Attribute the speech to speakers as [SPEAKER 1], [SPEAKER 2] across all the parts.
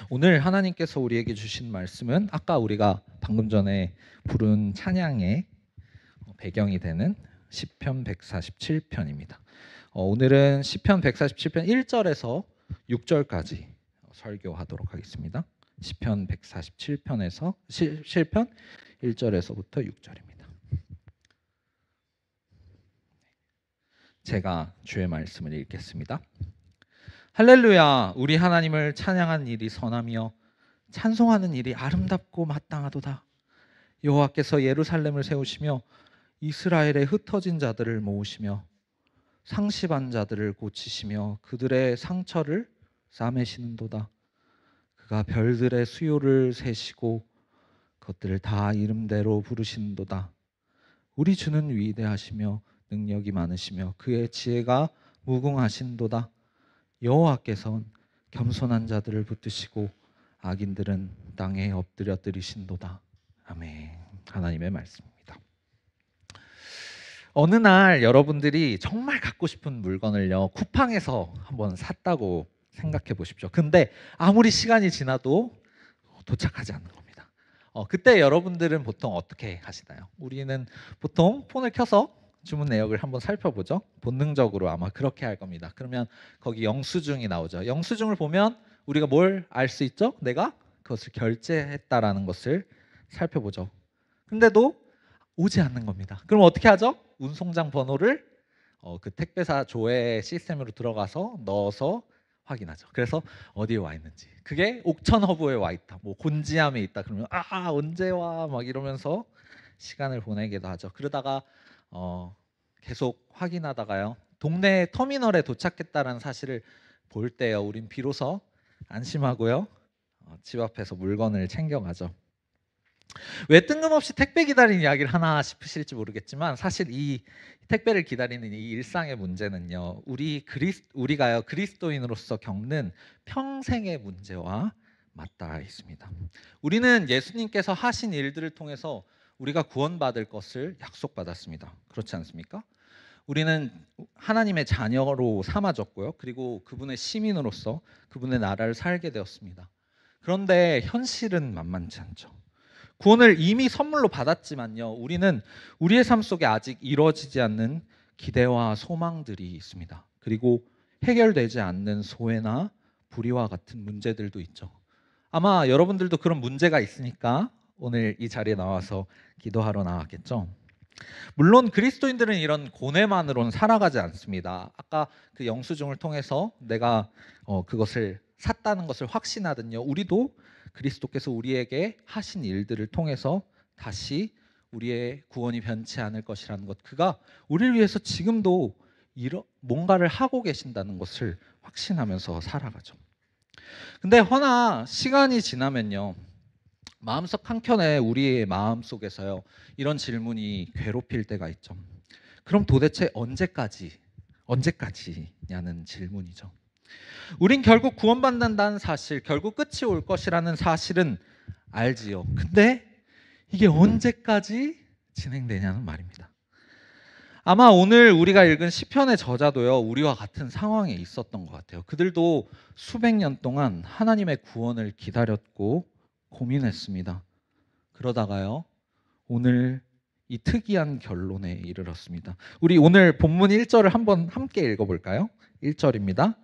[SPEAKER 1] 오늘 하나님께서 우리에게 주신 말씀은 아까 우리가 방금 전에 부른 찬양의 배경이 되는 시편 147편입니다. 오늘은 시편 147편 1절에서 6절까지 설교하도록 하겠습니다. 시편 147편에서 시편 1절에서부터 6절입니다. 제가 주의 말씀을 읽겠습니다. 할렐루야, 우리 하나님을 찬양한 일이 선하며 찬송하는 일이 아름답고 마땅하도다. 여호와께서 예루살렘을 세우시며 이스라엘의 흩어진 자들을 모으시며 상심한 자들을 고치시며 그들의 상처를 싸매시는도다. 그가 별들의 수요를 세시고 그것들을 다 이름대로 부르시는도다. 우리 주는 위대하시며 능력이 많으시며 그의 지혜가 무궁하신도다. 여호와께서는 겸손한 자들을 붙드시고 악인들은 땅에 엎드려뜨리신도다. 아멘. 하나님의 말씀입니다. 어느 날 여러분들이 정말 갖고 싶은 물건을요 쿠팡에서 한번 샀다고 생각해 보십시오. 근데 아무리 시간이 지나도 도착하지 않는 겁니다. 그때 여러분들은 보통 어떻게 하시나요? 우리는 보통 폰을 켜서 주문 내역을 한번 살펴보죠. 본능적으로 아마 그렇게 할 겁니다. 그러면 거기 영수증이 나오죠. 영수증을 보면 우리가 뭘 알 수 있죠? 내가 그것을 결제했다라는 것을 살펴보죠. 근데도 오지 않는 겁니다. 그럼 어떻게 하죠? 운송장 번호를 그 택배사 조회 시스템으로 들어가서 넣어서 확인하죠. 그래서 어디에 와 있는지. 그게 옥천 허브에 와 있다. 뭐 곤지암에 있다. 그러면 언제 와? 막 이러면서 시간을 보내기도 하죠. 그러다가 계속 확인하다가요. 동네 터미널에 도착했다는 사실을 볼 때요. 우린 비로소 안심하고요. 집 앞에서 물건을 챙겨가죠. 왜 뜬금없이 택배 기다리는 이야기를 하나 싶으실지 모르겠지만 사실 이 택배를 기다리는 이 일상의 문제는요. 우리가요 그리스도인으로서 겪는 평생의 문제와 맞닿아 있습니다. 우리는 예수님께서 하신 일들을 통해서 우리가 구원받을 것을 약속받았습니다. 그렇지 않습니까? 우리는 하나님의 자녀로 삼아졌고요. 그리고 그분의 시민으로서 그분의 나라를 살게 되었습니다. 그런데 현실은 만만치 않죠. 구원을 이미 선물로 받았지만요. 우리는 우리의 삶 속에 아직 이루어지지 않는 기대와 소망들이 있습니다. 그리고 해결되지 않는 소외나 불의와 같은 문제들도 있죠. 아마 여러분들도 그런 문제가 있으니까 오늘 이 자리에 나와서 기도하러 나왔겠죠. 물론 그리스도인들은 이런 고뇌만으로는 살아가지 않습니다. 아까 그 영수증을 통해서 내가 그것을 샀다는 것을 확신하든요. 우리도 그리스도께서 우리에게 하신 일들을 통해서 다시 우리의 구원이 변치 않을 것이라는 것, 그가 우리를 위해서 지금도 뭔가를 하고 계신다는 것을 확신하면서 살아가죠. 근데 허나 시간이 지나면요, 마음속 한켠에 우리의 마음속에서요 이런 질문이 괴롭힐 때가 있죠. 그럼 도대체 언제까지냐는 질문이죠. 우린 결국 구원받는다는 사실, 결국 끝이 올 것이라는 사실은 알지요. 근데 이게 언제까지 진행되냐는 말입니다. 아마 오늘 우리가 읽은 시편의 저자도요 우리와 같은 상황에 있었던 것 같아요. 그들도 수백 년 동안 하나님의 구원을 기다렸고 고민했습니다. 그러다가요 오늘 이 특이한 결론에 이르렀습니다. 우리 오늘 본문 1절을 한번 함께 읽어볼까요? 1절입니다.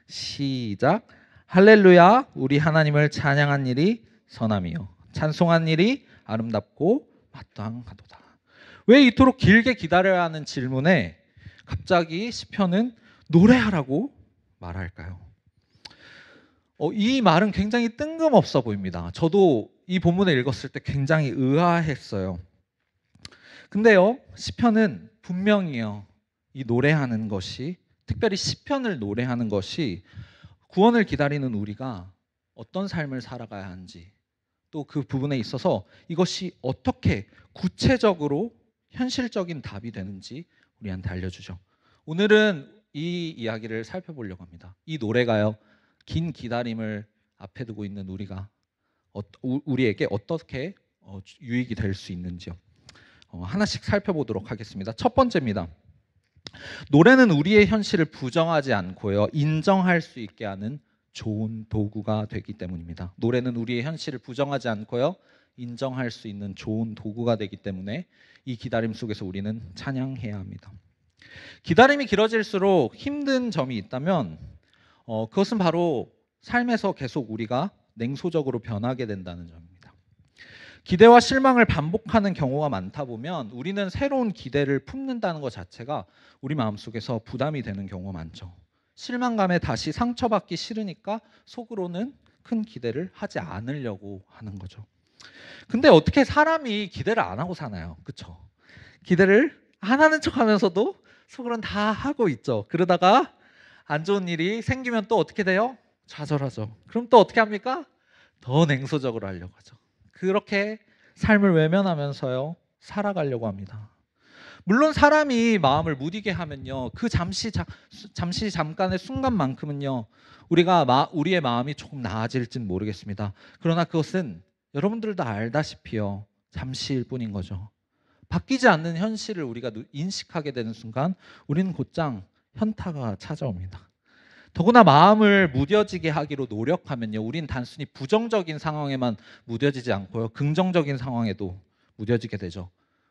[SPEAKER 1] 시작. 할렐루야, 우리 하나님을 찬양한 일이 선함이요 찬송한 일이 아름답고 마땅하도다. 왜 이토록 길게 기다려야 하는 질문에 갑자기 시편은 노래하라고 말할까요? 이 말은 굉장히 뜬금없어 보입니다. 저도 이 본문을 읽었을 때 굉장히 의아했어요. 근데요, 시편은 분명히요, 이 노래하는 것이, 특별히 시편을 노래하는 것이 구원을 기다리는 우리가 어떤 삶을 살아가야 하는지, 또 그 부분에 있어서 이것이 어떻게 구체적으로 현실적인 답이 되는지 우리한테 알려주죠. 오늘은 이 이야기를 살펴보려고 합니다. 이 노래가요, 긴 기다림을 앞에 두고 있는 우리에게 어떻게 유익이 될 수 있는지요. 하나씩 살펴보도록 하겠습니다. 첫 번째입니다. 노래는 우리의 현실을 부정하지 않고요 인정할 수 있게 하는 좋은 도구가 되기 때문입니다. 노래는 우리의 현실을 부정하지 않고요, 인정할 수 있는 좋은 도구가 되기 때문에 이 기다림 속에서 우리는 찬양해야 합니다. 기다림이 길어질수록 힘든 점이 있다면 그것은 바로 삶에서 계속 우리가 냉소적으로 변하게 된다는 점입니다. 기대와 실망을 반복하는 경우가 많다 보면 우리는 새로운 기대를 품는다는 것 자체가 우리 마음속에서 부담이 되는 경우가 많죠. 실망감에 다시 상처받기 싫으니까 속으로는 큰 기대를 하지 않으려고 하는 거죠. 근데 어떻게 사람이 기대를 안 하고 사나요? 그렇죠? 기대를 안 하는 척하면서도 속으로는 다 하고 있죠. 그러다가 안 좋은 일이 생기면 또 어떻게 돼요? 좌절하죠. 그럼 또 어떻게 합니까? 더 냉소적으로 하려고 하죠. 그렇게 삶을 외면하면서요, 살아가려고 합니다. 물론 사람이 마음을 무디게 하면요, 그 잠깐의 순간만큼은요, 우리의 마음이 조금 나아질진 모르겠습니다. 그러나 그것은 여러분들도 알다시피요, 잠시일 뿐인 거죠. 바뀌지 않는 현실을 우리가 인식하게 되는 순간 우리는 곧장 현타가 찾아옵니다. 더구나 마음을 무뎌지게 하기로 노력하면요, 우린 단순히 부정적인 상황에만 무뎌지지 않고요, 긍정적인 상황에도 무뎌지게 되죠.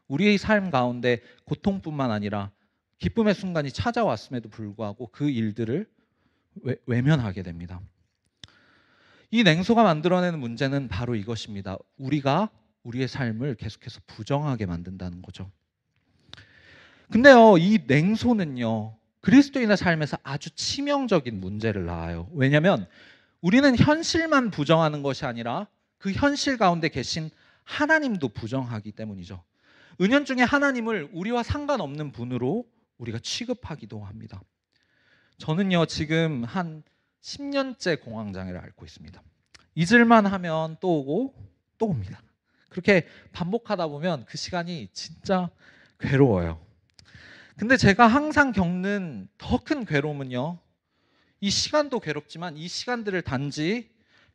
[SPEAKER 1] 우리의 삶 가운데 고통뿐만 아니라 기쁨의 순간이 찾아왔음에도 불구하고 그 일들을 외면하게 됩니다. 이 냉소가 만들어내는 문제는 바로 이것입니다. 우리가 우리의 삶을 계속해서 부정하게 만든다는 거죠. 근데요, 이 냉소는요, 그리스도인의 삶에서 아주 치명적인 문제를 낳아요. 왜냐하면 우리는 현실만 부정하는 것이 아니라 그 현실 가운데 계신 하나님도 부정하기 때문이죠. 은연중에 하나님을 우리와 상관없는 분으로 우리가 취급하기도 합니다. 저는요, 지금 한 10년째 공황장애를 앓고 있습니다. 잊을만 하면 또 오고 또 옵니다. 그렇게 반복하다 보면 그 시간이 진짜 괴로워요. 근데 제가 항상 겪는 더 큰 괴로움은요, 이 시간도 괴롭지만 이 시간들을 단지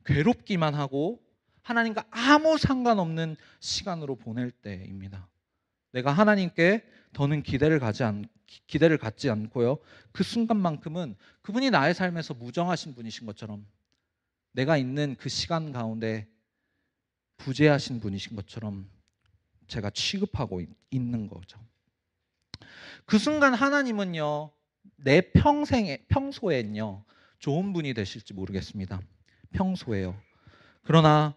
[SPEAKER 1] 괴롭기만 하고 하나님과 아무 상관없는 시간으로 보낼 때입니다. 내가 하나님께 더는 기대를 갖지 않고요, 그 순간만큼은 그분이 나의 삶에서 무정하신 분이신 것처럼, 내가 있는 그 시간 가운데 부재하신 분이신 것처럼 제가 취급하고 있는 거죠. 그 순간 하나님은요, 내 평소에는요, 좋은 분이 되실지 모르겠습니다. 평소에요. 그러나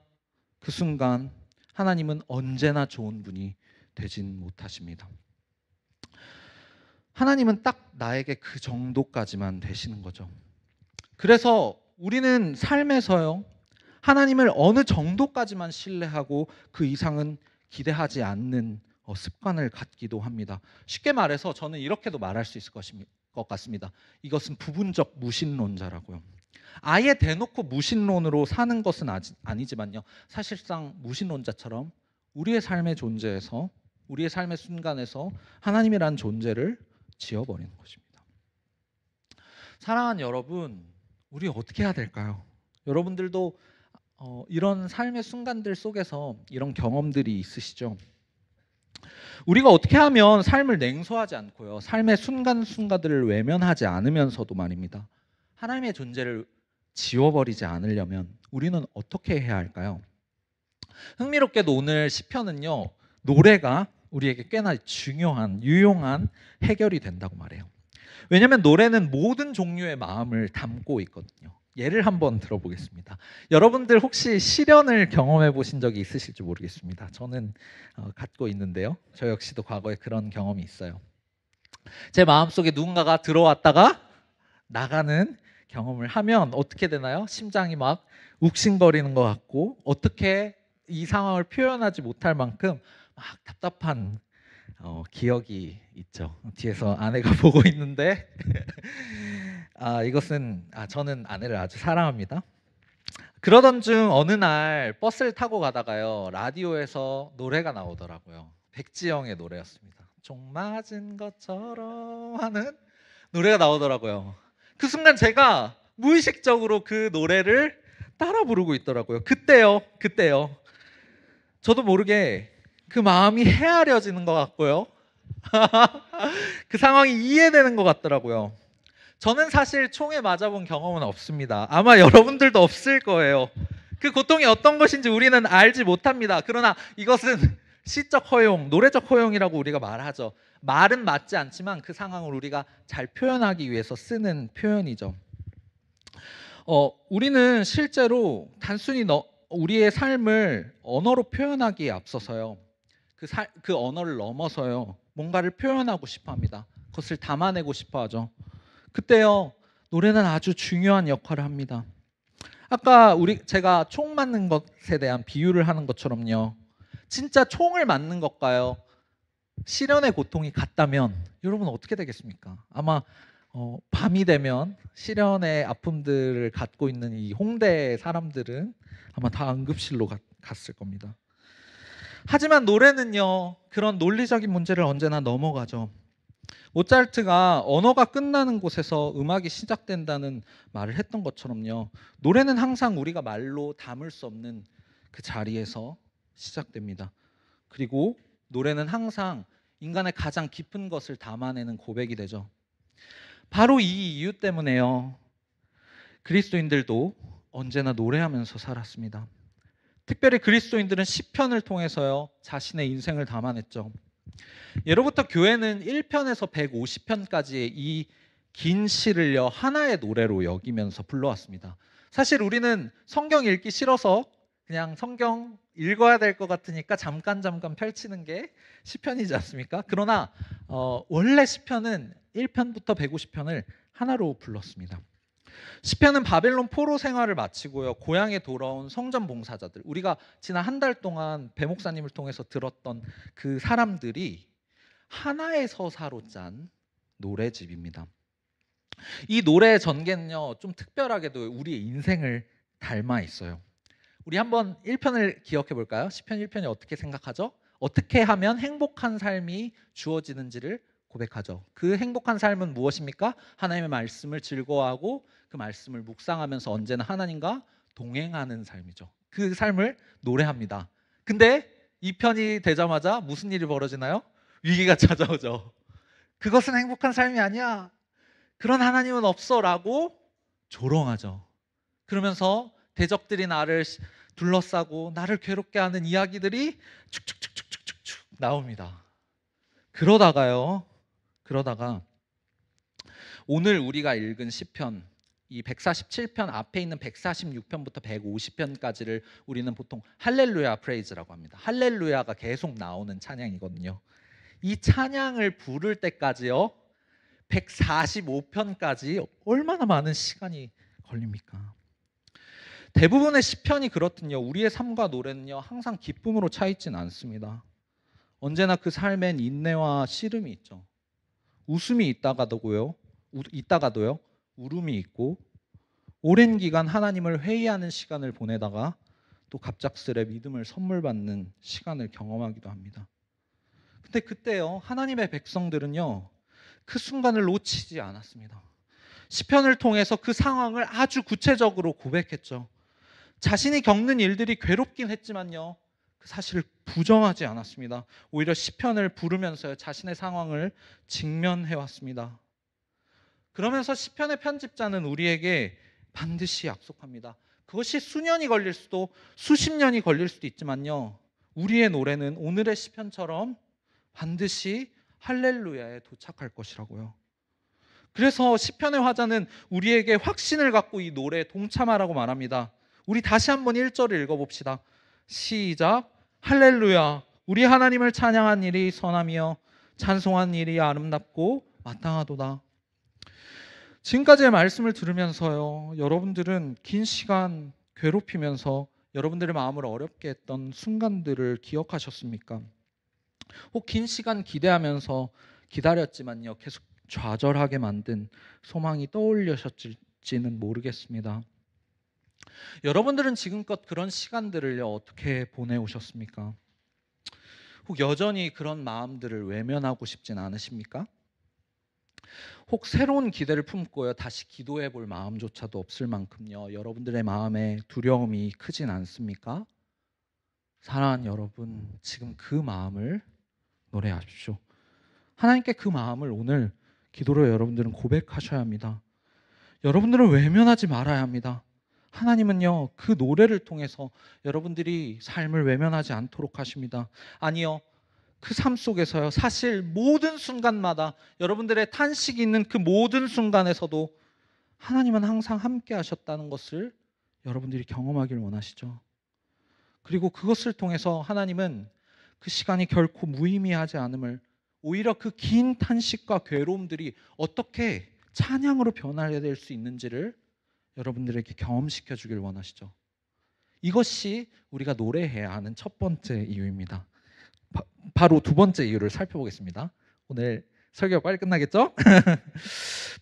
[SPEAKER 1] 그 순간 하나님은 언제나 좋은 분이 되진 못하십니다. 하나님은 딱 나에게 그 정도까지만 되시는 거죠. 그래서 우리는 삶에서요, 하나님을 어느 정도까지만 신뢰하고 그 이상은 기대하지 않는 습관을 갖기도 합니다. 쉽게 말해서 저는 이렇게도 말할 수 있을 것 같습니다. 이것은 부분적 무신론자라고요. 아예 대놓고 무신론으로 사는 것은 아니지만요, 사실상 무신론자처럼 우리의 삶의 존재에서, 우리의 삶의 순간에서 하나님이란 존재를 지워버리는 것입니다. 사랑하는 여러분, 우리 어떻게 해야 될까요? 여러분들도 이런 삶의 순간들 속에서 이런 경험들이 있으시죠? 우리가 어떻게 하면 삶을 냉소하지 않고요, 삶의 순간순간들을 외면하지 않으면서도 말입니다, 하나님의 존재를 지워버리지 않으려면 우리는 어떻게 해야 할까요? 흥미롭게도 오늘 시편은요, 노래가 우리에게 꽤나 중요한, 유용한 해결이 된다고 말해요. 왜냐하면 노래는 모든 종류의 마음을 담고 있거든요. 예를 한번 들어보겠습니다. 여러분들 혹시 시련을 경험해 보신 적이 있으실지 모르겠습니다. 저는 갖고 있는데요, 저 역시도 과거에 그런 경험이 있어요. 제 마음속에 누군가가 들어왔다가 나가는 경험을 하면 어떻게 되나요? 심장이 막 욱신거리는 것 같고, 어떻게 이 상황을 표현하지 못할 만큼 막 답답한 기억이 있죠. 뒤에서 아내가 보고 있는데 이것은 저는 아내를 아주 사랑합니다. 그러던 중 어느 날 버스를 타고 가다가요, 라디오에서 노래가 나오더라고요. 백지영의 노래였습니다. 종 맞은 것처럼 하는 노래가 나오더라고요. 그 순간 제가 무의식적으로 그 노래를 따라 부르고 있더라고요. 그때요. 저도 모르게 그 마음이 헤아려지는 것 같고요. 그 상황이 이해되는 것 같더라고요. 저는 사실 총에 맞아본 경험은 없습니다. 아마 여러분들도 없을 거예요. 그 고통이 어떤 것인지 우리는 알지 못합니다. 그러나 이것은 시적 허용, 노래적 허용이라고 우리가 말하죠. 말은 맞지 않지만 그 상황을 우리가 잘 표현하기 위해서 쓰는 표현이죠. 우리는 실제로 단순히 우리의 삶을 언어로 표현하기에 앞서서요. 그 언어를 넘어서요. 뭔가를 표현하고 싶어 합니다. 그것을 담아내고 싶어 하죠. 그때요. 노래는 아주 중요한 역할을 합니다. 아까 제가 총 맞는 것에 대한 비유를 하는 것처럼요. 진짜 총을 맞는 것과요. 실연의 고통이 같다면 여러분 어떻게 되겠습니까? 아마 밤이 되면 실연의 아픔들을 갖고 있는 이 홍대 사람들은 아마 다 응급실로 갔을 겁니다. 하지만 노래는요. 그런 논리적인 문제를 언제나 넘어가죠. 모차르트가 언어가 끝나는 곳에서 음악이 시작된다는 말을 했던 것처럼요. 노래는 항상 우리가 말로 담을 수 없는 그 자리에서 시작됩니다. 그리고 노래는 항상 인간의 가장 깊은 것을 담아내는 고백이 되죠. 바로 이 이유 때문에요. 그리스도인들도 언제나 노래하면서 살았습니다. 특별히 그리스도인들은 시편을 통해서요. 자신의 인생을 담아냈죠. 예로부터 교회는 1편에서 150편까지의 이 긴 시를요. 하나의 노래로 여기면서 불러왔습니다. 사실 우리는 성경 읽기 싫어서 그냥 성경 읽어야 될 것 같으니까 잠깐 펼치는 게 시편이지 않습니까? 그러나 원래 시편은 1편부터 150편을 하나로 불렀습니다. 시편은 바벨론 포로 생활을 마치고요. 고향에 돌아온 성전 봉사자들, 우리가 지난 한 달 동안 배 목사님을 통해서 들었던 그 사람들이 하나의 서사로 짠 노래집입니다. 이 노래의 전개는요. 좀 특별하게도 우리의 인생을 닮아 있어요. 우리 한번 1편을 기억해 볼까요? 시편 1편이 어떻게 생각하죠? 어떻게 하면 행복한 삶이 주어지는지를 고백하죠. 그 행복한 삶은 무엇입니까? 하나님의 말씀을 즐거워하고 그 말씀을 묵상하면서 언제나 하나님과 동행하는 삶이죠. 그 삶을 노래합니다. 근데 2편이 되자마자 무슨 일이 벌어지나요? 위기가 찾아오죠. 그것은 행복한 삶이 아니야. 그런 하나님은 없어라고 조롱하죠. 그러면서 대적들이 나를 둘러싸고 나를 괴롭게 하는 이야기들이 축축축축축축 나옵니다. 그러다가 오늘 우리가 읽은 시편, 이 147편 앞에 있는 146편부터 150편까지를 우리는 보통 할렐루야 프레이즈라고 합니다. 할렐루야가 계속 나오는 찬양이거든요. 이 찬양을 부를 때까지요. 145편까지 얼마나 많은 시간이 걸립니까? 대부분의 시편이 그렇든요. 우리의 삶과 노래는요. 항상 기쁨으로 차 있진 않습니다. 언제나 그 삶엔 인내와 씨름이 있죠. 웃음이 있다가도요. 울음이 있고 오랜 기간 하나님을 회의하는 시간을 보내다가 또 갑작스레 믿음을 선물 받는 시간을 경험하기도 합니다. 근데 그때요. 하나님의 백성들은요. 그 순간을 놓치지 않았습니다. 시편을 통해서 그 상황을 아주 구체적으로 고백했죠. 자신이 겪는 일들이 괴롭긴 했지만요. 그 사실을 부정하지 않았습니다. 오히려 시편을 부르면서 자신의 상황을 직면해 왔습니다. 그러면서 시편의 편집자는 우리에게 반드시 약속합니다. 그것이 수년이 걸릴 수도 수십 년이 걸릴 수도 있지만요. 우리의 노래는 오늘의 시편처럼 반드시 할렐루야에 도착할 것이라고요. 그래서 시편의 화자는 우리에게 확신을 갖고 이 노래에 동참하라고 말합니다. 우리 다시 한번 1절을 읽어봅시다. 시작. 할렐루야. 우리 하나님을 찬양한 일이 선하며 찬송한 일이 아름답고 마땅하도다. 지금까지의 말씀을 들으면서요. 여러분들은 긴 시간 괴롭히면서 여러분들의 마음을 어렵게 했던 순간들을 기억하셨습니까? 혹 긴 시간 기대하면서 기다렸지만요. 계속 좌절하게 만든 소망이 떠올리셨을지는 모르겠습니다. 여러분들은 지금껏 그런 시간들을요. 어떻게 보내오셨습니까? 혹 여전히 그런 마음들을 외면하고 싶진 않으십니까? 혹 새로운 기대를 품고요. 다시 기도해 볼 마음조차도 없을 만큼요. 여러분들의 마음에 두려움이 크진 않습니까? 사랑하는 여러분, 지금 그 마음을 노래하십시오. 하나님께 그 마음을 오늘 기도로 여러분들은 고백하셔야 합니다. 여러분들은 외면하지 말아야 합니다. 하나님은요, 그 노래를 통해서 여러분들이 삶을 외면하지 않도록 하십니다. 아니요, 그 삶 속에서요, 사실 모든 순간마다 여러분들의 탄식이 있는 그 모든 순간에서도 하나님은 항상 함께 하셨다는 것을 여러분들이 경험하길 원하시죠. 그리고 그것을 통해서 하나님은 그 시간이 결코 무의미하지 않음을, 오히려 그 긴 탄식과 괴로움들이 어떻게 찬양으로 변화해야 될 수 있는지를 여러분들에게 경험시켜 주길 원하시죠. 이것이 우리가 노래해야 하는 첫 번째 이유입니다. 바로 두 번째 이유를 살펴보겠습니다. 오늘 설교가 빨리 끝나겠죠?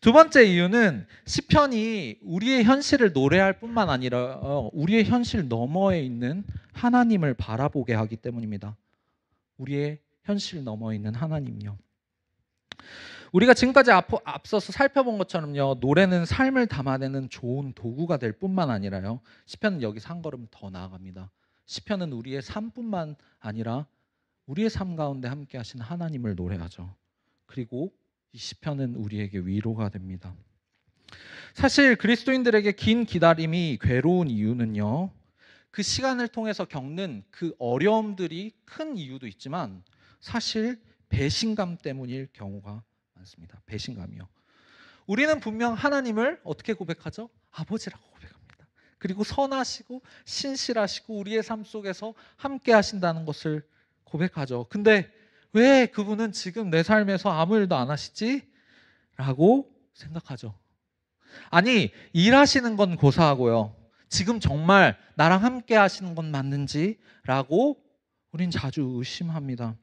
[SPEAKER 1] 두 번째 이유는 시편이 우리의 현실을 노래할 뿐만 아니라 우리의 현실 너머에 있는 하나님을 바라보게 하기 때문입니다. 우리의 현실 너머에 있는 하나님이요. 우리가 지금까지 앞서서 살펴본 것처럼요, 노래는 삶을 담아내는 좋은 도구가 될 뿐만 아니라요, 시편은 여기서 한 걸음 더 나아갑니다. 시편은 우리의 삶뿐만 아니라 우리의 삶 가운데 함께 하신 하나님을 노래하죠. 그리고 이 시편은 우리에게 위로가 됩니다. 사실 그리스도인들에게 긴 기다림이 괴로운 이유는요, 그 시간을 통해서 겪는 그 어려움들이 큰 이유도 있지만 사실 배신감 때문일 경우가 많습니다. 배신감이요. 우리는 분명 하나님을 어떻게 고백하죠? 아버지라고 고백합니다. 그리고 선하시고 신실하시고 우리의 삶 속에서 함께 하신다는 것을 고백하죠. 근데 왜 그분은 지금 내 삶에서 아무 일도 안 하시지? 라고 생각하죠. 아니, 일하시는 건 고사하고요, 지금 정말 나랑 함께 하시는 건 맞는지? 라고 우린 자주 의심합니다.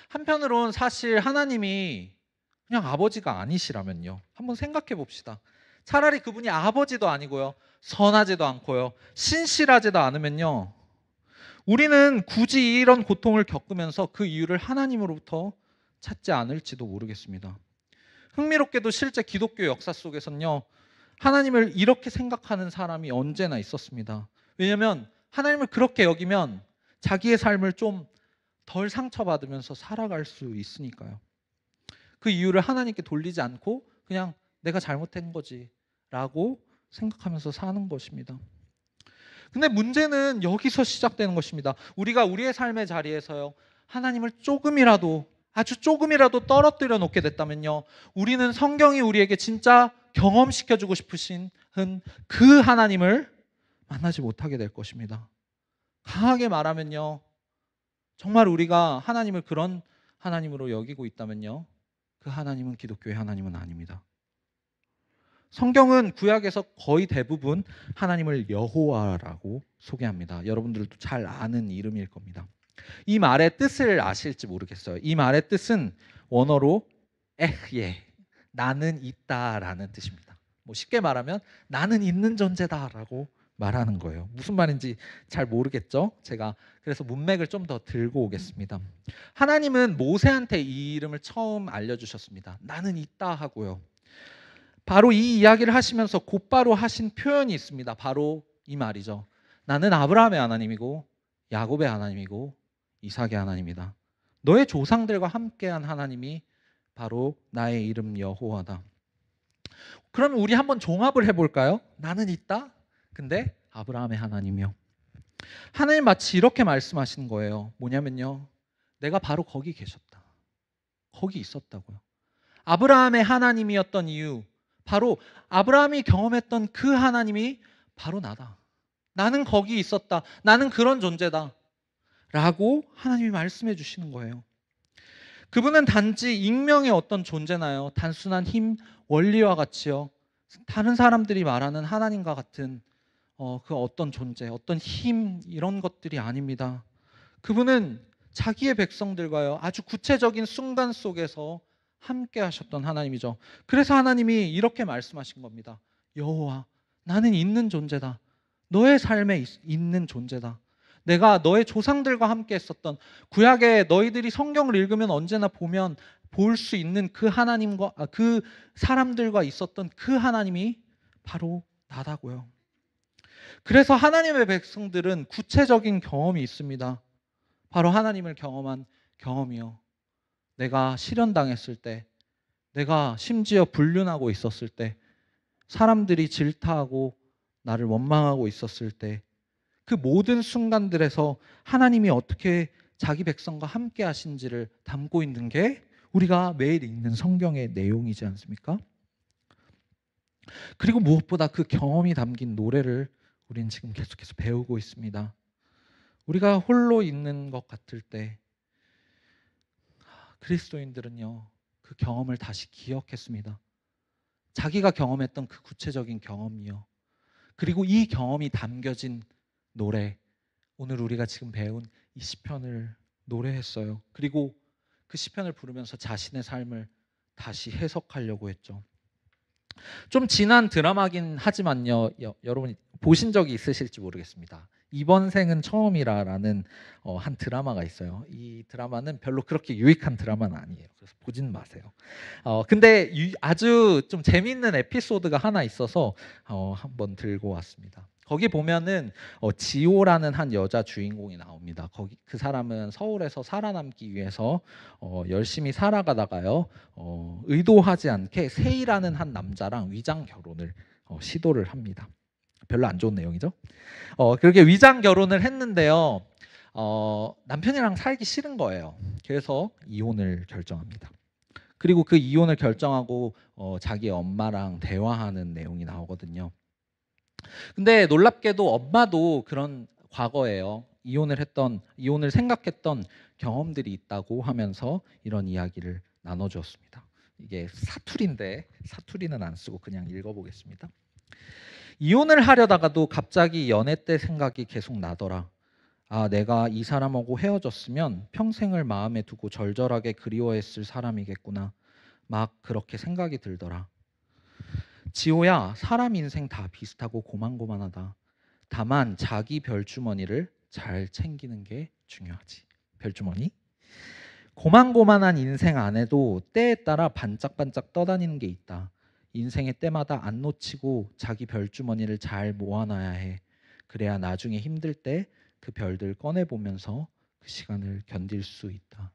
[SPEAKER 1] 한편으론 사실 하나님이 그냥 아버지가 아니시라면요, 한번 생각해 봅시다. 차라리 그분이 아버지도 아니고요, 선하지도 않고요, 신실하지도 않으면요, 우리는 굳이 이런 고통을 겪으면서 그 이유를 하나님으로부터 찾지 않을지도 모르겠습니다. 흥미롭게도 실제 기독교 역사 속에서는요, 하나님을 이렇게 생각하는 사람이 언제나 있었습니다. 왜냐하면 하나님을 그렇게 여기면 자기의 삶을 좀 덜 상처받으면서 살아갈 수 있으니까요. 그 이유를 하나님께 돌리지 않고 그냥 내가 잘못한 거지 라고 생각하면서 사는 것입니다. 근데 문제는 여기서 시작되는 것입니다. 우리가 우리의 삶의 자리에서요, 하나님을 조금이라도, 아주 조금이라도 떨어뜨려 놓게 됐다면요, 우리는 성경이 우리에게 진짜 경험시켜주고 싶으신 그 하나님을 만나지 못하게 될 것입니다. 강하게 말하면요, 정말 우리가 하나님을 그런 하나님으로 여기고 있다면요, 그 하나님은 기독교의 하나님은 아닙니다. 성경은 구약에서 거의 대부분 하나님을 여호와라고 소개합니다. 여러분들도 잘 아는 이름일 겁니다. 이 말의 뜻을 아실지 모르겠어요. 이 말의 뜻은 원어로 에흐예, 나는 있다라는 뜻입니다. 뭐 쉽게 말하면 나는 있는 존재다라고 말하는 거예요. 무슨 말인지 잘 모르겠죠? 제가 그래서 문맥을 좀 더 들고 오겠습니다. 하나님은 모세한테 이 이름을 처음 알려주셨습니다. 나는 있다 하고요. 바로 이 이야기를 하시면서 곧바로 하신 표현이 있습니다. 바로 이 말이죠. 나는 아브라함의 하나님이고 야곱의 하나님이고 이삭의 하나님이다. 너의 조상들과 함께한 하나님이 바로 나의 이름 여호와다. 그러면 우리 한번 종합을 해볼까요? 나는 있다. 근데 아브라함의 하나님이요. 하나님 마치 이렇게 말씀하시는 거예요. 뭐냐면요, 내가 바로 거기 계셨다. 거기 있었다고요. 아브라함의 하나님이었던 이유, 바로 아브라함이 경험했던 그 하나님이 바로 나다. 나는 거기 있었다. 나는 그런 존재다. 라고 하나님이 말씀해 주시는 거예요. 그분은 단지 익명의 어떤 존재나요, 단순한 힘, 원리와 같이요, 다른 사람들이 말하는 하나님과 같은 그 어떤 존재, 어떤 힘, 이런 것들이 아닙니다. 그분은 자기의 백성들과요, 아주 구체적인 순간 속에서 함께 하셨던 하나님이죠. 그래서 하나님이 이렇게 말씀하신 겁니다. 여호와, 나는 있는 존재다. 너의 삶에 있는 존재다. 내가 너의 조상들과 함께 했었던, 구약에 너희들이 성경을 읽으면 언제나 보면 볼 수 있는 그 하나님과 그 사람들과 있었던 그 하나님이 바로 나다고요. 그래서 하나님의 백성들은 구체적인 경험이 있습니다. 바로 하나님을 경험한 경험이요. 내가 실현당했을 때, 내가 심지어 불륜하고 있었을 때, 사람들이 질타하고 나를 원망하고 있었을 때 그 모든 순간들에서 하나님이 어떻게 자기 백성과 함께 하신지를 담고 있는 게 우리가 매일 읽는 성경의 내용이지 않습니까? 그리고 무엇보다 그 경험이 담긴 노래를 우리는 지금 계속해서 배우고 있습니다. 우리가 홀로 있는 것 같을 때 그리스도인들은요, 그 경험을 다시 기억했습니다. 자기가 경험했던 그 구체적인 경험이요. 그리고 이 경험이 담겨진 노래, 오늘 우리가 지금 배운 이 시편을 노래했어요. 그리고 그 시편을 부르면서 자신의 삶을 다시 해석하려고 했죠. 좀 지난 드라마긴 하지만요, 여러분 보신 적이 있으실지 모르겠습니다. 이번 생은 처음이라라는 한 드라마가 있어요. 이 드라마는 별로 그렇게 유익한 드라마는 아니에요. 그래서 보진 마세요. 근데 아주 좀 재미있는 에피소드가 하나 있어서 한번 들고 왔습니다. 거기 보면은 지호라는 한 여자 주인공이 나옵니다. 거기 그 사람은 서울에서 살아남기 위해서 열심히 살아가다가요, 의도하지 않게 세이라는 한 남자랑 위장 결혼을 시도를 합니다. 별로 안 좋은 내용이죠. 그렇게 위장 결혼을 했는데요, 남편이랑 살기 싫은 거예요. 그래서 이혼을 결정합니다. 그리고 그 이혼을 결정하고 자기 엄마랑 대화하는 내용이 나오거든요. 근데 놀랍게도 엄마도 그런 과거에요, 이혼을 생각했던 경험들이 있다고 하면서 이런 이야기를 나눠주었습니다. 이게 사투리인데 사투리는 안 쓰고 그냥 읽어보겠습니다. 이혼을 하려다가도 갑자기 연애 때 생각이 계속 나더라. 아, 내가 이 사람하고 헤어졌으면 평생을 마음에 두고 절절하게 그리워했을 사람이겠구나. 막 그렇게 생각이 들더라. 지호야, 사람 인생 다 비슷하고 고만고만하다. 다만 자기 별주머니를 잘 챙기는 게 중요하지. 별주머니? 고만고만한 인생 안에도 때에 따라 반짝반짝 떠다니는 게 있다. 인생의 때마다 안 놓치고 자기 별주머니를 잘 모아놔야 해. 그래야 나중에 힘들 때 그 별들 꺼내보면서 그 시간을 견딜 수 있다.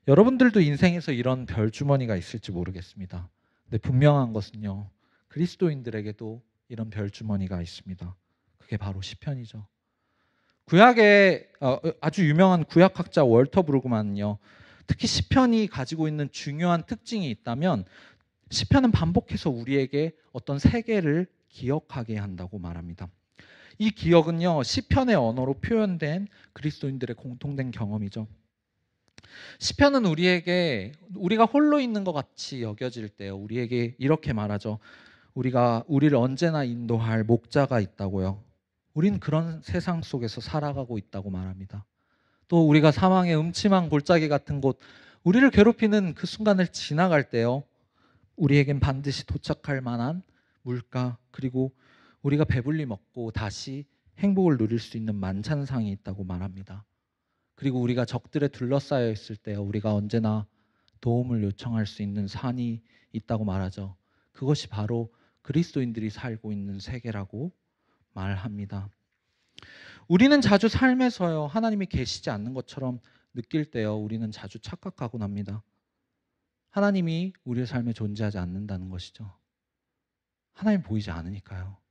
[SPEAKER 1] 여러분들도 인생에서 이런 별주머니가 있을지 모르겠습니다. 근데 분명한 것은요, 그리스도인들에게도 이런 별주머니가 있습니다. 그게 바로 시편이죠. 구약의 아주 유명한 구약학자 월터 브루그만은요, 특히 시편이 가지고 있는 중요한 특징이 있다면 시편은 반복해서 우리에게 어떤 세계를 기억하게 한다고 말합니다. 이 기억은요, 시편의 언어로 표현된 그리스도인들의 공통된 경험이죠. 시편은 우리가 홀로 있는 것 같이 여겨질 때요, 우리에게 이렇게 말하죠. 우리를 언제나 인도할 목자가 있다고요. 우린 그런 세상 속에서 살아가고 있다고 말합니다. 또 우리가 사망의 음침한 골짜기 같은 곳, 우리를 괴롭히는 그 순간을 지나갈 때요, 우리에겐 반드시 도착할 만한 물가, 그리고 우리가 배불리 먹고 다시 행복을 누릴 수 있는 만찬상이 있다고 말합니다. 그리고 우리가 적들에 둘러싸여 있을 때 우리가 언제나 도움을 요청할 수 있는 산이 있다고 말하죠. 그것이 바로 그리스도인들이 살고 있는 세계라고 말합니다. 우리는 자주 삶에서요, 하나님이 계시지 않는 것처럼 느낄 때요, 우리는 자주 착각하곤 합니다. 하나님이 우리의 삶에 존재하지 않는다는 것이죠. 하나님 보이지 않으니까요.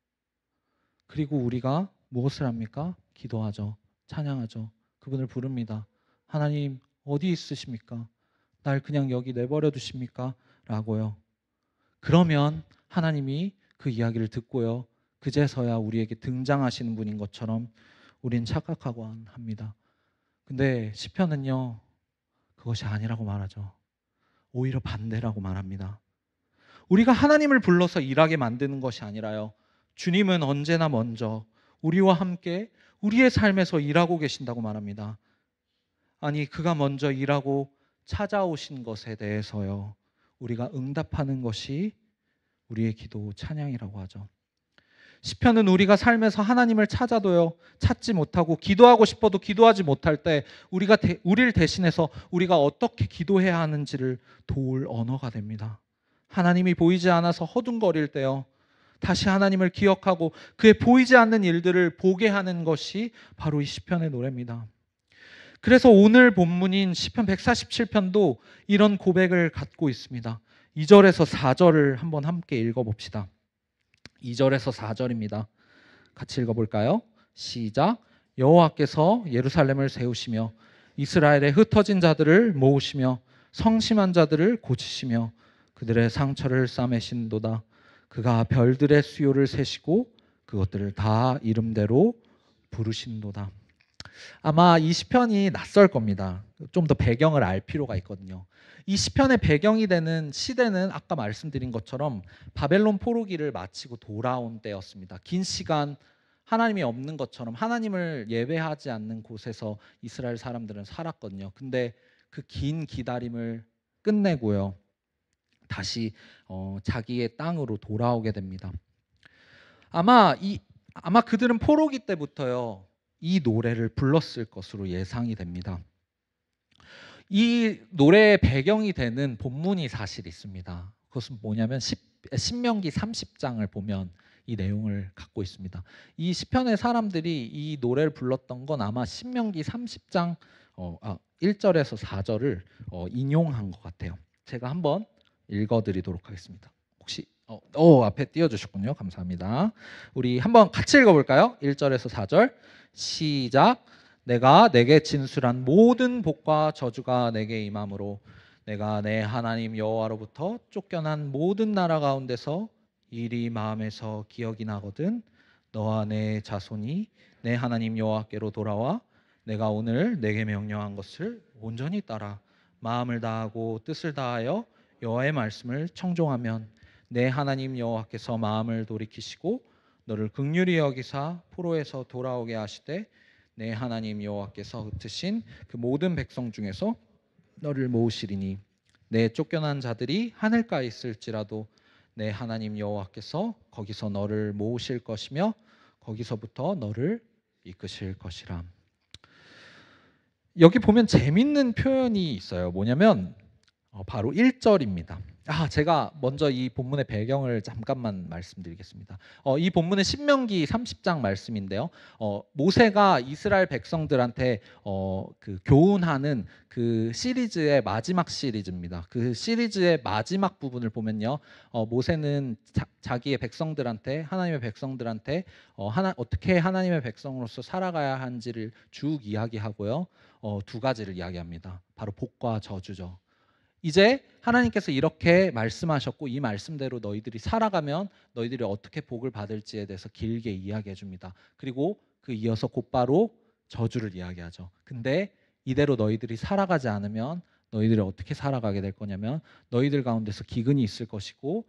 [SPEAKER 1] 그리고 우리가 무엇을 합니까? 기도하죠. 찬양하죠. 그분을 부릅니다. 하나님 어디 있으십니까? 날 그냥 여기 내버려 두십니까? 라고요. 그러면 하나님이 그 이야기를 듣고요, 그제서야 우리에게 등장하시는 분인 것처럼 우린 착각하고 합니다. 근데 시편은요, 그것이 아니라고 말하죠. 오히려 반대라고 말합니다. 우리가 하나님을 불러서 일하게 만드는 것이 아니라요, 주님은 언제나 먼저 우리와 함께 우리의 삶에서 일하고 계신다고 말합니다. 아니, 그가 먼저 일하고 찾아오신 것에 대해서요, 우리가 응답하는 것이 우리의 기도 찬양이라고 하죠. 시편은 우리가 삶에서 하나님을 찾아도요, 찾지 못하고 기도하고 싶어도 기도하지 못할 때 우리를 대신해서 우리가 어떻게 기도해야 하는지를 도울 언어가 됩니다. 하나님이 보이지 않아서 허둥거릴 때요, 다시 하나님을 기억하고 그의 보이지 않는 일들을 보게 하는 것이 바로 이 시편의 노래입니다. 그래서 오늘 본문인 시편 147편도 이런 고백을 갖고 있습니다. 2절에서 4절을 한번 함께 읽어봅시다. 2절에서 4절입니다. 같이 읽어볼까요? 시작. 여호와께서 예루살렘을 세우시며 이스라엘의 흩어진 자들을 모으시며 성심한 자들을 고치시며 그들의 상처를 싸매신도다. 그가 별들의 수요를 세시고 그것들을 다 이름대로 부르신도다. 아마 이 시편이 낯설 겁니다. 좀 더 배경을 알 필요가 있거든요. 이 시편의 배경이 되는 시대는 아까 말씀드린 것처럼 바벨론 포로기를 마치고 돌아온 때였습니다. 긴 시간 하나님이 없는 것처럼 하나님을 예배하지 않는 곳에서 이스라엘 사람들은 살았거든요. 근데 그 긴 기다림을 끝내고요. 다시 자기의 땅으로 돌아오게 됩니다. 아마 그들은 포로기 때부터요. 이 노래를 불렀을 것으로 예상이 됩니다. 이 노래의 배경이 되는 본문이 사실 있습니다. 그것은 뭐냐면 신명기 30장을 보면 이 내용을 갖고 있습니다. 이 시편의 사람들이 이 노래를 불렀던 건 아마 신명기 30장 1절에서 4절을 인용한 것 같아요. 제가 한번 읽어드리도록 하겠습니다. 혹시 앞에 띄워주셨군요. 감사합니다. 우리 한번 같이 읽어볼까요? 1절에서 4절 시작. 내가 내게 진술한 모든 복과 저주가 내게 임함으로 내가 내 하나님 여호와로부터 쫓겨난 모든 나라 가운데서 일이 마음에서 기억이 나거든 너와 내 자손이 내 하나님 여호와께로 돌아와 내가 오늘 내게 명령한 것을 온전히 따라 마음을 다하고 뜻을 다하여 여호와의 말씀을 청종하면 내 하나님 여호와께서 마음을 돌이키시고 너를 긍휼히 여기사 포로에서 돌아오게 하시되 내 하나님 여호와께서 흩으신 그 모든 백성 중에서 너를 모으시리니 내 쫓겨난 자들이 하늘가에 있을지라도 내 하나님 여호와께서 거기서 너를 모으실 것이며 거기서부터 너를 이끄실 것이라. 여기 보면 재밌는 표현이 있어요. 뭐냐면 바로 1절입니다. 제가 먼저 이 본문의 배경을 잠깐만 말씀드리겠습니다. 이 본문은 신명기 30장 말씀인데요. 모세가 이스라엘 백성들한테 그 교훈하는 그 시리즈의 마지막 시리즈입니다. 그 시리즈의 마지막 부분을 보면요. 모세는 자기의 백성들한테 하나님의 백성들한테 어떻게 하나님의 백성으로서 살아가야 하는지를 쭉 이야기하고요. 두 가지를 이야기합니다. 바로 복과 저주죠. 이제 하나님께서 이렇게 말씀하셨고 이 말씀대로 너희들이 살아가면 너희들이 어떻게 복을 받을지에 대해서 길게 이야기해 줍니다. 그리고 그 이어서 곧바로 저주를 이야기하죠. 근데 이대로 너희들이 살아가지 않으면 너희들이 어떻게 살아가게 될 거냐면 너희들 가운데서 기근이 있을 것이고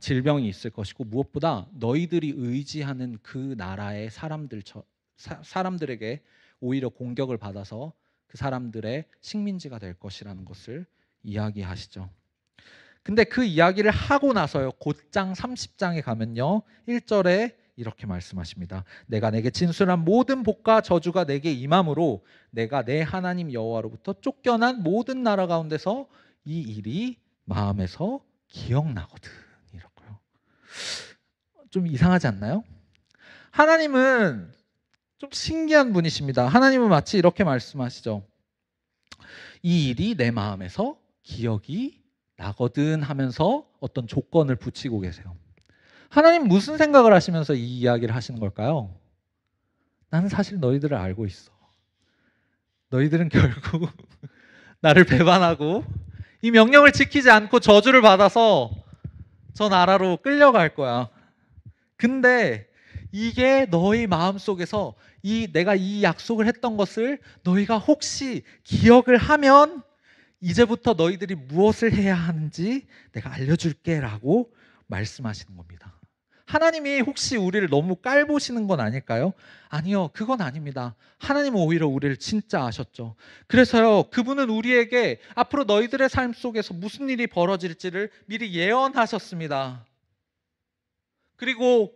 [SPEAKER 1] 질병이 있을 것이고 무엇보다 너희들이 의지하는 그 나라의 사람들에게 오히려 공격을 받아서 그 사람들의 식민지가 될 것이라는 것을 이야기하시죠. 근데 그 이야기를 하고 나서요. 곧장 30장에 가면요. 1절에 이렇게 말씀하십니다. 내가 내게 진술한 모든 복과 저주가 내게 임함으로 내가 내 하나님 여호와로부터 쫓겨난 모든 나라 가운데서 이 일이 마음에서 기억나거든. 이렇고요. 좀 이상하지 않나요? 하나님은 좀 신기한 분이십니다. 하나님은 마치 이렇게 말씀하시죠. 이 일이 내 마음에서 기억이 나거든 하면서 어떤 조건을 붙이고 계세요. 하나님 무슨 생각을 하시면서 이 이야기를 하시는 걸까요? 나는 사실 너희들을 알고 있어. 너희들은 결국 나를 배반하고 이 명령을 지키지 않고 저주를 받아서 저 나라로 끌려갈 거야. 근데 이게 너희 마음속에서 내가 이 약속을 했던 것을 너희가 혹시 기억을 하면 이제부터 너희들이 무엇을 해야 하는지 내가 알려줄게 라고 말씀하시는 겁니다. 하나님이 혹시 우리를 너무 깔보시는 건 아닐까요? 아니요, 그건 아닙니다. 하나님은 오히려 우리를 진짜 아셨죠. 그래서요, 그분은 우리에게 앞으로 너희들의 삶 속에서 무슨 일이 벌어질지를 미리 예언하셨습니다. 그리고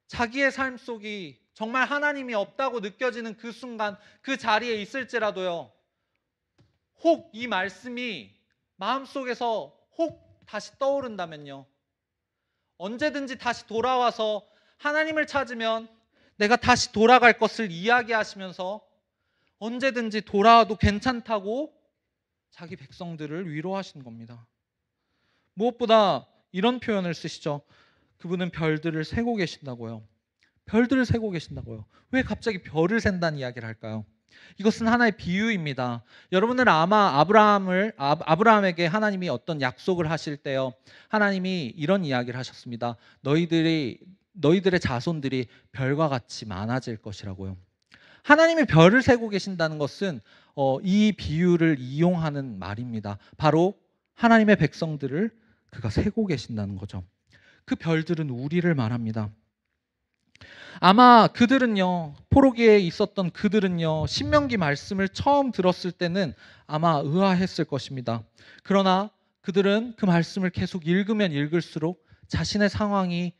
[SPEAKER 1] 자기의 삶 속이 정말 하나님이 없다고 느껴지는 그 순간 그 자리에 있을지라도요, 혹 이 말씀이 마음속에서 혹 다시 떠오른다면요, 언제든지 다시 돌아와서 하나님을 찾으면 내가 다시 돌아갈 것을 이야기하시면서 언제든지 돌아와도 괜찮다고 자기 백성들을 위로하신 겁니다. 무엇보다 이런 표현을 쓰시죠. 그분은 별들을 세고 계신다고요. 별들을 세고 계신다고요. 왜 갑자기 별을 센다는 이야기를 할까요? 이것은 하나의 비유입니다. 여러분은 아마 아브라함에게 하나님이 어떤 약속을 하실 때요, 하나님이 이런 이야기를 하셨습니다. 너희들의 자손들이 별과 같이 많아질 것이라고요. 하나님이 별을 세고 계신다는 것은 이 비유를 이용하는 말입니다. 바로 하나님의 백성들을 그가 세고 계신다는 거죠. 그 별들은 우리를 말합니다. 아마 그들은요, 포로기에 있었던 그들은요, 신명기 말씀을 처음 들었을 때는 아마 의아했을 것입니다. 그러나 그들은 그 말씀을 계속 읽으면 읽을수록 자신의 상황이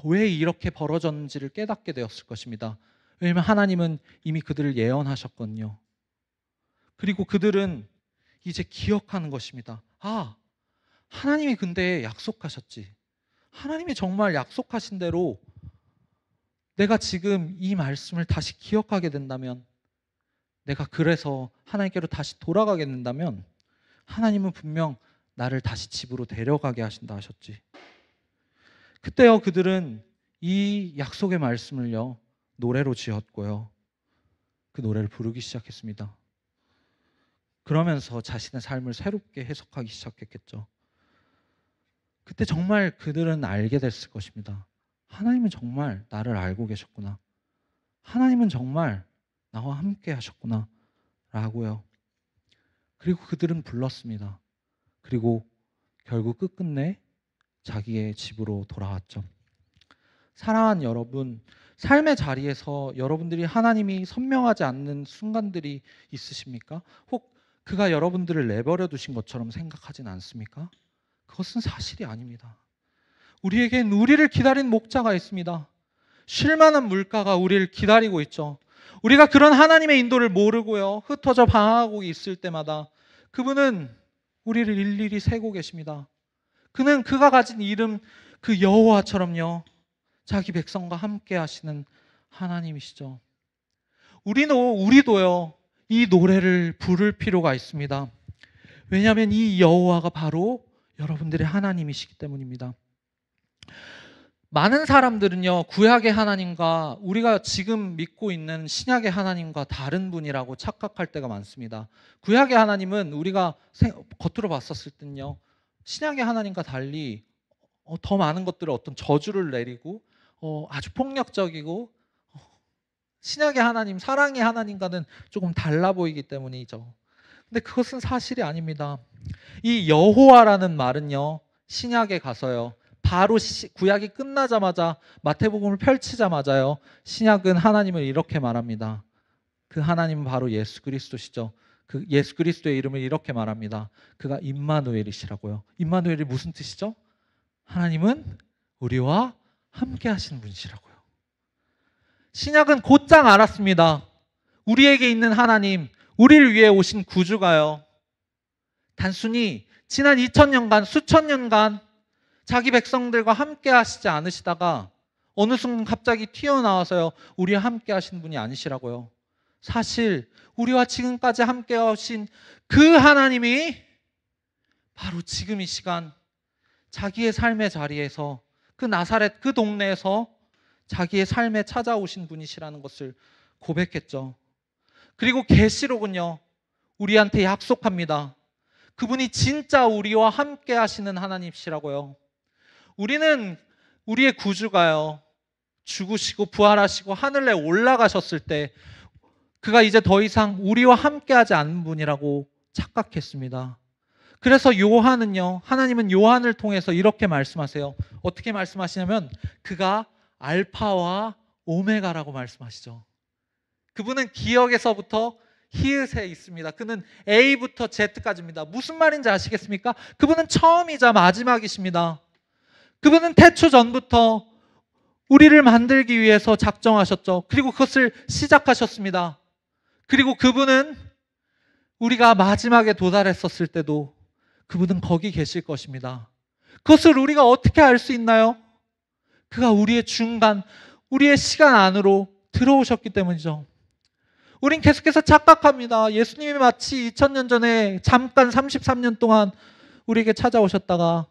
[SPEAKER 1] 왜 이렇게 벌어졌는지를 깨닫게 되었을 것입니다. 왜냐하면 하나님은 이미 그들을 예언하셨거든요. 그리고 그들은 이제 기억하는 것입니다. 하나님이 근데 약속하셨지. 하나님이 정말 약속하신 대로 내가 지금 이 말씀을 다시 기억하게 된다면, 내가 그래서 하나님께로 다시 돌아가게 된다면 하나님은 분명 나를 다시 집으로 데려가게 하신다 하셨지. 그때요, 그들은 이 약속의 말씀을요, 노래로 지었고요, 그 노래를 부르기 시작했습니다. 그러면서 자신의 삶을 새롭게 해석하기 시작했겠죠. 그때 정말 그들은 알게 됐을 것입니다. 하나님은 정말 나를 알고 계셨구나. 하나님은 정말 나와 함께 하셨구나 라고요. 그리고 그들은 불렀습니다. 그리고 결국 끝끝내 자기의 집으로 돌아왔죠. 사랑하는 여러분, 삶의 자리에서 여러분들이 하나님이 선명하지 않는 순간들이 있으십니까? 혹 그가 여러분들을 내버려 두신 것처럼 생각하진 않습니까? 그것은 사실이 아닙니다. 우리에겐 우리를 기다린 목자가 있습니다. 쉴만한 물가가 우리를 기다리고 있죠. 우리가 그런 하나님의 인도를 모르고요, 흩어져 방황하고 있을 때마다 그분은 우리를 일일이 세고 계십니다. 그는 그가 가진 이름 그 여호와처럼요, 자기 백성과 함께 하시는 하나님이시죠. 우리도요, 이 노래를 부를 필요가 있습니다. 왜냐하면 이 여호와가 바로 여러분들의 하나님이시기 때문입니다. 많은 사람들은요, 구약의 하나님과 우리가 지금 믿고 있는 신약의 하나님과 다른 분이라고 착각할 때가 많습니다. 구약의 하나님은 우리가 겉으로 봤었을 때는요, 신약의 하나님과 달리 더 많은 것들을 어떤 저주를 내리고 아주 폭력적이고, 신약의 하나님, 사랑의 하나님과는 조금 달라 보이기 때문이죠. 근데 그것은 사실이 아닙니다. 이 여호와라는 말은요, 신약에 가서요, 바로 구약이 끝나자마자 마태복음을 펼치자마자요, 신약은 하나님을 이렇게 말합니다. 그 하나님은 바로 예수 그리스도시죠. 그 예수 그리스도의 이름을 이렇게 말합니다. 그가 임마누엘이시라고요. 임마누엘이 무슨 뜻이죠? 하나님은 우리와 함께 하시는 분이시라고요. 신약은 곧장 알았습니다. 우리에게 있는 하나님, 우리를 위해 오신 구주가요, 단순히 지난 2000년간, 수천 년간 자기 백성들과 함께 하시지 않으시다가 어느 순간 갑자기 튀어나와서요, 우리와 함께 하신 분이 아니시라고요. 사실 우리와 지금까지 함께 하신 그 하나님이 바로 지금 이 시간 자기의 삶의 자리에서, 그 나사렛 그 동네에서 자기의 삶에 찾아오신 분이시라는 것을 고백했죠. 그리고 계시록은요, 우리한테 약속합니다. 그분이 진짜 우리와 함께 하시는 하나님이시라고요. 우리는 우리의 구주가요, 죽으시고 부활하시고 하늘에 올라가셨을 때 그가 이제 더 이상 우리와 함께하지 않는 분이라고 착각했습니다. 그래서 요한은요, 하나님은 요한을 통해서 이렇게 말씀하세요. 어떻게 말씀하시냐면 그가 알파와 오메가라고 말씀하시죠. 그분은 기억에서부터 히읗에 있습니다. 그는 A부터 Z까지입니다. 무슨 말인지 아시겠습니까? 그분은 처음이자 마지막이십니다. 그분은 태초 전부터 우리를 만들기 위해서 작정하셨죠. 그리고 그것을 시작하셨습니다. 그리고 그분은 우리가 마지막에 도달했었을 때도 그분은 거기 계실 것입니다. 그것을 우리가 어떻게 알 수 있나요? 그가 우리의 중간, 우리의 시간 안으로 들어오셨기 때문이죠. 우린 계속해서 착각합니다. 예수님이 마치 2000년 전에 잠깐 33년 동안 우리에게 찾아오셨다가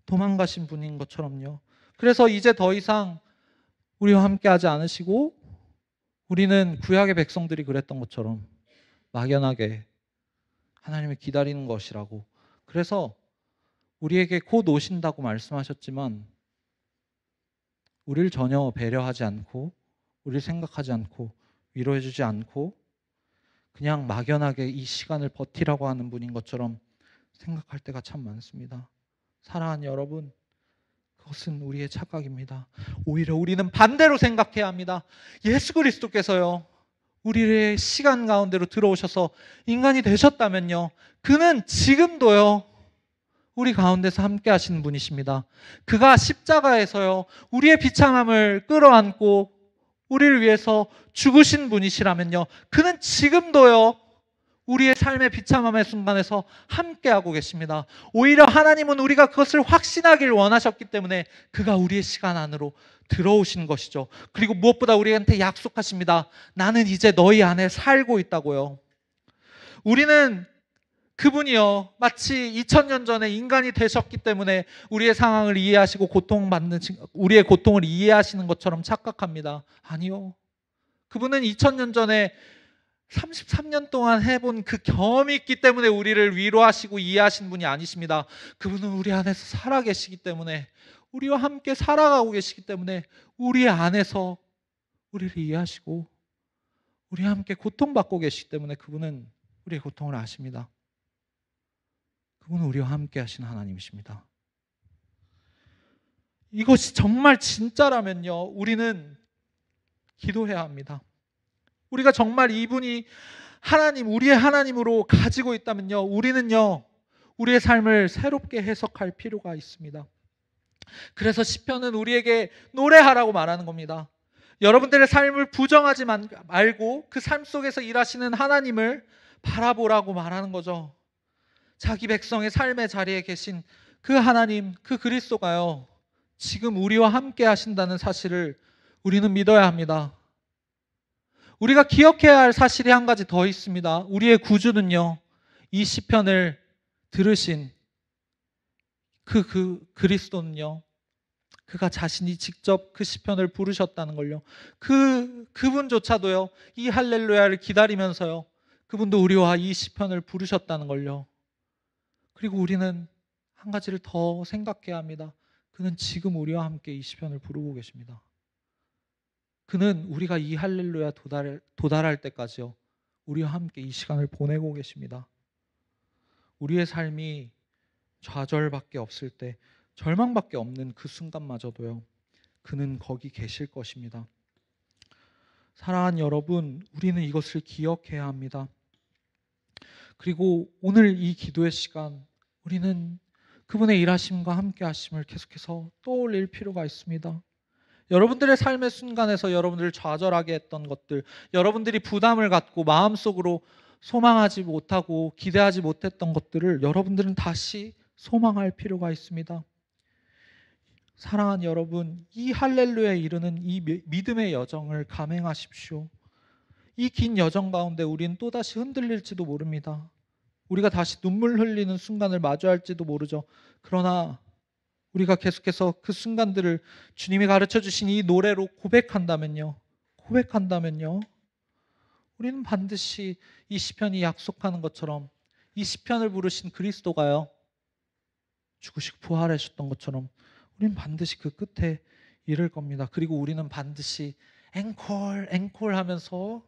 [SPEAKER 1] 도망가신 분인 것처럼요. 그래서 이제 더 이상 우리와 함께하지 않으시고 우리는 구약의 백성들이 그랬던 것처럼 막연하게 하나님을 기다리는 것이라고. 그래서 우리에게 곧 오신다고 말씀하셨지만 우리를 전혀 배려하지 않고 우리를 생각하지 않고 위로해주지 않고 그냥 막연하게 이 시간을 버티라고 하는 분인 것처럼 생각할 때가 참 많습니다. 사랑하는 여러분, 그것은 우리의 착각입니다. 오히려 우리는 반대로 생각해야 합니다. 예수 그리스도께서요, 우리의 시간 가운데로 들어오셔서 인간이 되셨다면요, 그는 지금도요 우리 가운데서 함께 하시는 분이십니다. 그가 십자가에서요 우리의 비참함을 끌어안고 우리를 위해서 죽으신 분이시라면요, 그는 지금도요 우리의 삶의 비참함의 순간에서 함께하고 계십니다. 오히려 하나님은 우리가 그것을 확신하길 원하셨기 때문에 그가 우리의 시간 안으로 들어오신 것이죠. 그리고 무엇보다 우리한테 약속하십니다. 나는 이제 너희 안에 살고 있다고요. 우리는 그분이요 마치 2000년 전에 인간이 되셨기 때문에 우리의 상황을 이해하시고 우리의 고통을 이해하시는 것처럼 착각합니다. 아니요, 그분은 2000년 전에 33년 동안 해본 그 경험이 있기 때문에 우리를 위로하시고 이해하시는 분이 아니십니다. 그분은 우리 안에서 살아계시기 때문에, 우리와 함께 살아가고 계시기 때문에 우리 안에서 우리를 이해하시고 우리와 함께 고통받고 계시기 때문에 그분은 우리의 고통을 아십니다. 그분은 우리와 함께 하신 하나님이십니다. 이것이 정말 진짜라면요, 우리는 기도해야 합니다. 우리가 정말 이분이 하나님, 우리의 하나님으로 가지고 있다면요, 우리는요 우리의 삶을 새롭게 해석할 필요가 있습니다. 그래서 시편은 우리에게 노래하라고 말하는 겁니다. 여러분들의 삶을 부정하지 말고 그 삶 속에서 일하시는 하나님을 바라보라고 말하는 거죠. 자기 백성의 삶의 자리에 계신 그 하나님, 그 그리스도가요 지금 우리와 함께 하신다는 사실을 우리는 믿어야 합니다. 우리가 기억해야 할 사실이 한 가지 더 있습니다. 우리의 구주는요 이 시편을 들으신 그 그리스도는요, 그가 자신이 직접 그 시편을 부르셨다는 걸요, 그분조차도요 이 할렐루야를 기다리면서요 그분도 우리와 이 시편을 부르셨다는 걸요. 그리고 우리는 한 가지를 더 생각해야 합니다. 그는 지금 우리와 함께 이 시편을 부르고 계십니다. 그는 우리가 이 할렐루야 도달할 때까지요 우리와 함께 이 시간을 보내고 계십니다. 우리의 삶이 좌절밖에 없을 때, 절망밖에 없는 그 순간마저도요 그는 거기 계실 것입니다. 사랑하는 여러분, 우리는 이것을 기억해야 합니다. 그리고 오늘 이 기도의 시간, 우리는 그분의 일하심과 함께 하심을 계속해서 떠올릴 필요가 있습니다. 여러분들의 삶의 순간에서 여러분들을 좌절하게 했던 것들, 여러분들이 부담을 갖고 마음속으로 소망하지 못하고 기대하지 못했던 것들을 여러분들은 다시 소망할 필요가 있습니다. 사랑하는 여러분, 이 할렐루야에 이르는 이 믿음의 여정을 감행하십시오. 이 긴 여정 가운데 우리는 또다시 흔들릴지도 모릅니다. 우리가 다시 눈물 흘리는 순간을 마주할지도 모르죠. 그러나 우리가 계속해서 그 순간들을 주님이 가르쳐 주신 이 노래로 고백한다면요, 우리는 반드시 이 시편이 약속하는 것처럼 이 시편을 부르신 그리스도가요 죽으시고 부활하셨던 것처럼 우리는 반드시 그 끝에 이를 겁니다. 그리고 우리는 반드시 앵콜 하면서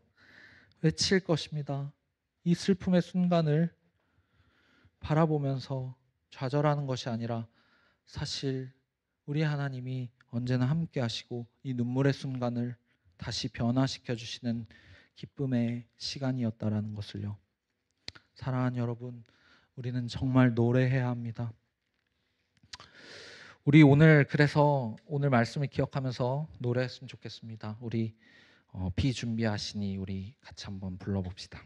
[SPEAKER 1] 외칠 것입니다. 이 슬픔의 순간을 바라보면서 좌절하는 것이 아니라 사실 우리 하나님이 언제나 함께 하시고 이 눈물의 순간을 다시 변화시켜 주시는 기쁨의 시간이었다라는 것을요. 사랑하는 여러분, 우리는 정말 노래해야 합니다. 우리 그래서 오늘 말씀을 기억하면서 노래했으면 좋겠습니다. 우리 비준비하시니 우리 같이 한번 불러봅시다.